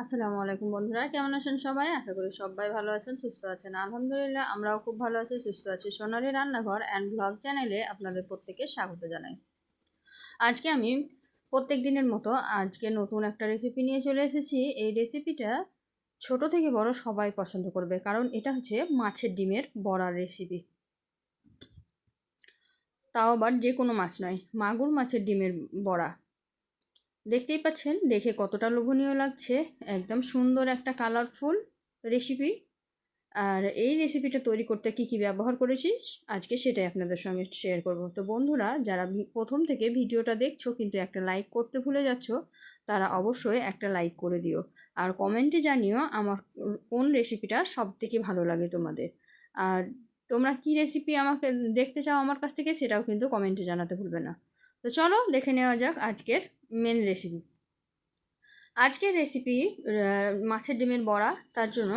আসসালামু আলাইকুম বন্ধুরা, কেমন আছেন সবাই? আশা করি সবাই ভালো আছেন, সুস্থ আছেন। আলহামদুলিল্লাহ আমরাও খুব ভালো আছি, সুস্থ আছি। সোনালী রান্নাঘর অ্যান্ড ব্লগ চ্যানেলে আপনাদের প্রত্যেককে স্বাগত জানাই। আজকে আমি প্রত্যেক দিনের মতো আজকে নতুন একটা রেসিপি নিয়ে চলে এসেছি। এই রেসিপিটা ছোট থেকে বড় সবাই পছন্দ করবে, কারণ এটা হচ্ছে মাছের ডিমের বড়ার রেসিপি। তাও আবার যে কোনো মাছ নয়, মাগুর মাছের ডিমের বড়া। দেখতেই পাচ্ছেন দেখে কতটা লোভনীয় লাগছে, একদম সুন্দর একটা কালারফুল রেসিপি। আর এই রেসিপিটা তৈরি করতে কি কি ব্যবহার করেছি আজকে সেটাই আপনাদের সঙ্গে শেয়ার করব। তো বন্ধুরা, যারা প্রথম থেকে ভিডিওটা দেখছো কিন্তু একটা লাইক করতে ভুলে যাচ্ছ, তারা অবশ্যই একটা লাইক করে দিও। আর কমেন্টে জানিও আমার কোন রেসিপিটা সব থেকে ভালো লাগে তোমাদের। আর তোমরা কি রেসিপি আমাকে দেখতে চাও আমার কাছ থেকে, সেটাও কিন্তু কমেন্টে জানাতে ভুলবে না। তো চলো দেখে নেওয়া যাক আজকের মেন রেসিপি। আজকের রেসিপি মাছের ডিমের বড়া। তার জন্য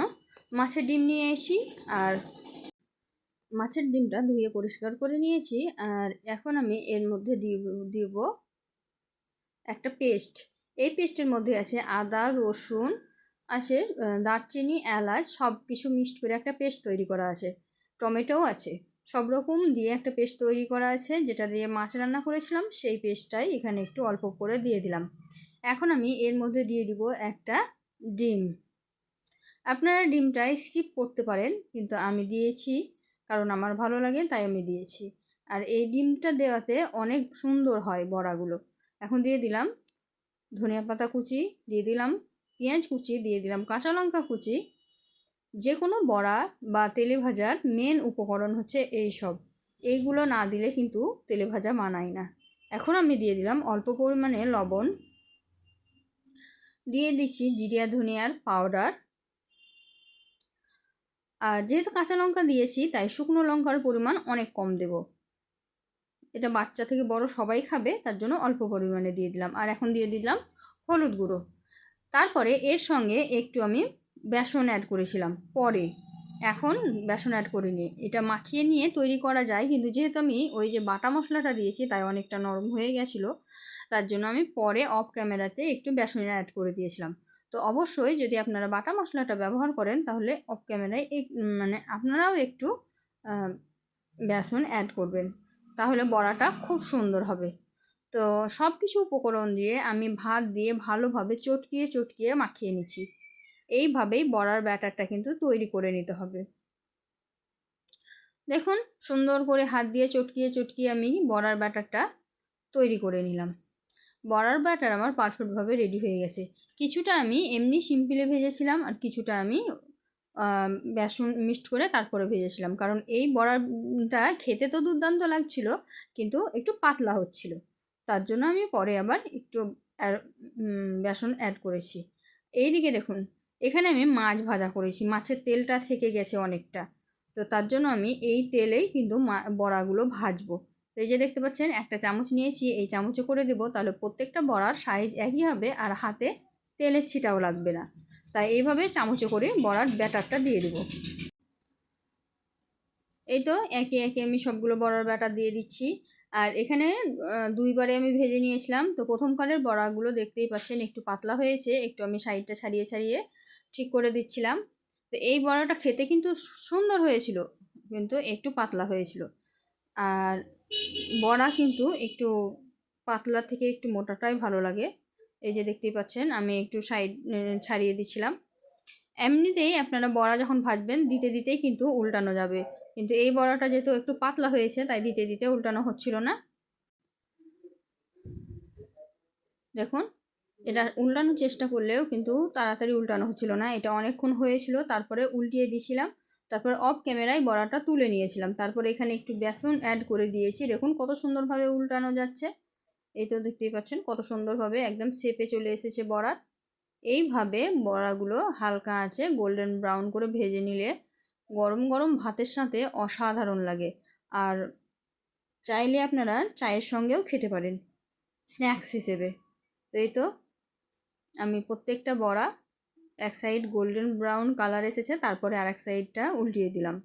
মাছের ডিম নিয়ে এসি, আর মাছের ডিমটা ধুয়ে পরিষ্কার করে নিয়েছি। আর এখন আমি এর মধ্যে দিব একটা পেস্ট। এই পেস্টের মধ্যে আছে আদা, রসুন, আছে দারচিনি, এলাচ, সব কিছু মিক্সড করে একটা পেস্ট তৈরি করা আছে। টমেটোও আছে। সব রকম দিয়ে একটা পেস্ট তৈরি করা আছে, যেটা দিয়ে মাছ রান্না করেছিলাম সেই পেস্টটাই এখানে একটু অল্প করে দিয়ে দিলাম। এখন আমি এর মধ্যে দিয়ে দিব একটা ডিম। আপনারা ডিমটা স্কিপ করতে পারেন, কিন্তু আমি দিয়েছি কারণ আমার ভালো লাগে তাই আমি দিয়েছি। আর এই ডিমটা দেওয়াতে অনেক সুন্দর হয় বড়াগুলো। এখন দিয়ে দিলাম ধনিয়া পাতা কুচি, দিয়ে দিলাম পেঁয়াজ কুচি, দিয়ে দিলাম কাঁচা লঙ্কা কুচি। যে কোনো বড়া বা তেলে ভাজার মেন উপকরণ হচ্ছে এইগুলো না দিলে কিন্তু তেলে ভাজা মানায় না। এখন আমি দিয়ে দিলাম অল্প পরিমাণে লবণ, দিয়ে দিচ্ছি জিরা ধনিয়ার পাউডার। আর যেহেতু কাঁচা লঙ্কা দিয়েছি তাই শুকনো লঙ্কার পরিমাণ অনেক কম দেব। এটা বাচ্চা থেকে বড় সবাই খাবে, তার জন্য অল্প পরিমাণে দিয়ে দিলাম। আর এখন দিয়ে দিলাম হলুদ গুঁড়ো। তারপরে এর সঙ্গে একটু আমি বেসন অ্যাড করেছিলাম পরে, এখন বেসন অ্যাড করিনি। এটা মাখিয়ে নিয়ে তৈরি করা যায়, কিন্তু যেহেতু আমি ওই যে বাটা মশলাটা দিয়েছি তাই অনেকটা নরম হয়ে গেছিলো, তার জন্য আমি পরে অফ ক্যামেরাতে একটু বেসন অ্যাড করে দিয়েছিলাম। তো অবশ্যই যদি আপনারা বাটা মশলাটা ব্যবহার করেন তাহলে অফ ক্যামেরায় মানে আপনারাও একটু বেসন অ্যাড করবেন, তাহলে বড়াটা খুব সুন্দর হবে। তো সব কিছু উপকরণ দিয়ে আমি ভাত দিয়ে ভালোভাবে চটকিয়ে চটকিয়ে মাখিয়ে নিচ্ছি। এইভাবেই বড়ার ব্যাটারটা কিন্তু তৈরি করে নিতে হবে। দেখুন সুন্দর করে হাত দিয়ে চটকিয়ে চটকিয়ে আমি বড়ার ব্যাটারটা তৈরি করে নিলাম। বড়ার ব্যাটার আমার পারফেক্টভাবে রেডি হয়ে গেছে। কিছুটা আমি এমনি সিম্পলে ভেজেছিলাম, আর কিছুটা আমি বেসন মিক্সড করে তারপরে ভেজেছিলাম, কারণ এই বড়াটা খেতে তো দুর্দান্ত লাগছিল কিন্তু একটু পাতলা হচ্ছিল, তার জন্য আমি পরে আবার একটু বেসন অ্যাড করেছি। এইদিকে দেখুন, এখানে আমি মাছ ভাজা করেছি, মাছের তেলটা থেকে গেছে অনেকটা, তো তার জন্য আমি এই তেলেই কিন্তু বড়াগুলো ভাজবো। তো এই যে দেখতে পাচ্ছেন একটা চামচ নিয়েছি, এই চামচে করে দেবো, তাহলে প্রত্যেকটা বড়ার সাইজ একই হবে আর হাতে তেলের ছিটাও লাগবে না। তাই এইভাবে চামচে করে বড়ার ব্যাটারটা দিয়ে দেবো। এই তো একে একে আমি সবগুলো বড়ার ব্যাটার দিয়ে দিচ্ছি। আর এখানে দুইবারে আমি ভেজে নিয়েছিলাম, তো প্রথমকারের বড়াগুলো দেখতেই পাচ্ছেন একটু পাতলা হয়েছে, একটু আমি সাইডটা ছাড়িয়ে ছাড়িয়ে ঠিক করে দিচ্ছিলাম। তো এই বড়াটা খেতে কিন্তু সুন্দর হয়েছিল, কিন্তু একটু পাতলা হয়েছিল। আর বড়া কিন্তু একটু পাতলা থেকে একটু মোটাটাই ভালো লাগে। এই যে দেখতেই পাচ্ছেন আমি একটু সাইড ছাড়িয়ে দিচ্ছিলাম। এমনিতেই আপনারা বড়া যখন ভাজবেন দিতে দিতেই কিন্তু উল্টানো যাবে, কিন্তু এই বড়াটা যেহেতু একটু পাতলা হয়েছে তাই দিতে দিতে উল্টানো হচ্ছিল না। দেখুন, এটা উল্টানোর চেষ্টা করলেও কিন্তু তাড়াতাড়ি উল্টানো হচ্ছিল না, এটা অনেকক্ষণ হয়েছিল, তারপরে উল্টিয়ে দিয়েছিলাম। তারপর অফ ক্যামেরায় বড়াটা তুলে নিয়েছিলাম, তারপরে এখানে একটু বেসন অ্যাড করে দিয়েছি। দেখুন কত সুন্দরভাবে উল্টানো যাচ্ছে। এই তো দেখতেই পাচ্ছেন কত সুন্দরভাবে একদম শেপে চলে এসেছে বড়ার। এইভাবে বড়াগুলো হালকা আছে গোল্ডেন ব্রাউন করে ভেজে নিলে গরম গরম ভাতের সাথে অসাধারণ লাগে। আর চাইলে আপনারা চায়ের সঙ্গেও খেতে পারেন স্ন্যাক্স হিসেবে। তো এই তো আমি প্রত্যেকটা বড়া এক সাইড গোল্ডেন ব্রাউন কালার এসেছে, তারপরে আর এক সাইডটা উল্টিয়ে দিলাম।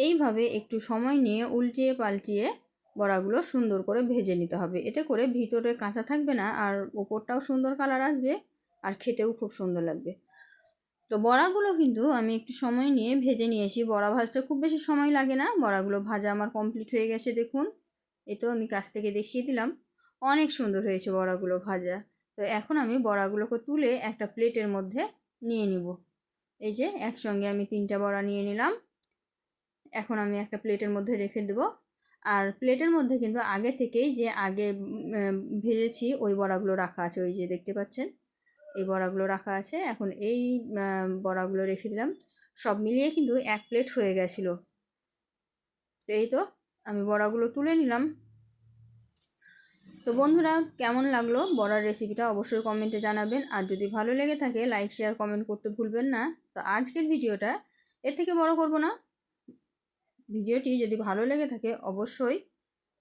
এইভাবে একটু সময় নিয়ে উল্টিয়ে পাল্টিয়ে বড়াগুলো সুন্দর করে ভেজে নিতে হবে, এতে করে ভিতরে কাঁচা থাকবে না আর ওপরটাও সুন্দর কালার আসবে আর খেতেও খুব সুন্দর লাগবে। তো বড়াগুলো কিন্তু আমি একটু সময় নিয়ে ভেজে নিয়েছি। বড়া ভাজতে খুব বেশি সময় লাগে না। বড়াগুলো ভাজা আমার কমপ্লিট হয়ে গেছে দেখুন। এই তো আমি কাছ থেকে দেখিয়ে দিলাম। অনেক সুন্দর হয়েছে বড়াগুলো ভাজা। তো এখন আমি বড়াগুলোকে তুলে একটা প্লেটের মধ্যে নিয়ে নিব। এই যে একসঙ্গে আমি 3টা বড়া নিয়ে নিলাম। এখন আমি একটা প্লেটের মধ্যে রেখে দেব। আর প্লেটের মধ্যে কিন্তু আগে থেকেই যে আগে ভেজেছি ওই বড়াগুলো রাখা আছে, ওই যে দেখতে পাচ্ছেন এই বড়াগুলো রাখা আছে। এখন এই বড়াগুলো রেখে দিলাম। সব মিলিয়ে কিন্তু 1 প্লেট হয়ে গেছিলো। তো এই তো আমি বড়াগুলো তুলে নিলাম। তো বন্ধুরা, কেমন লাগলো বড়ার রেসিপিটা অবশ্যই কমেন্টে জানাবেন। আর যদি ভালো লেগে থাকে লাইক শেয়ার কমেন্ট করতে ভুলবেন না। তো আজকের ভিডিওটা এর থেকে বড় করব না। ভিডিওটি যদি ভালো লেগে থাকে অবশ্যই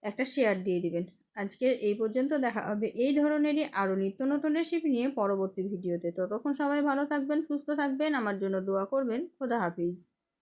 একটা শেয়ার দিয়ে দিবেন। আজকের এই পর্যন্ত, দেখা হবে এই ধরনেরই আরও নিত্য নতুন রেসিপি নিয়ে পরবর্তী ভিডিওতে। ততক্ষণ সবাই ভালো থাকবেন, সুস্থ থাকবেন, আমার জন্য দোয়া করবেন। খোদা হাফিজ।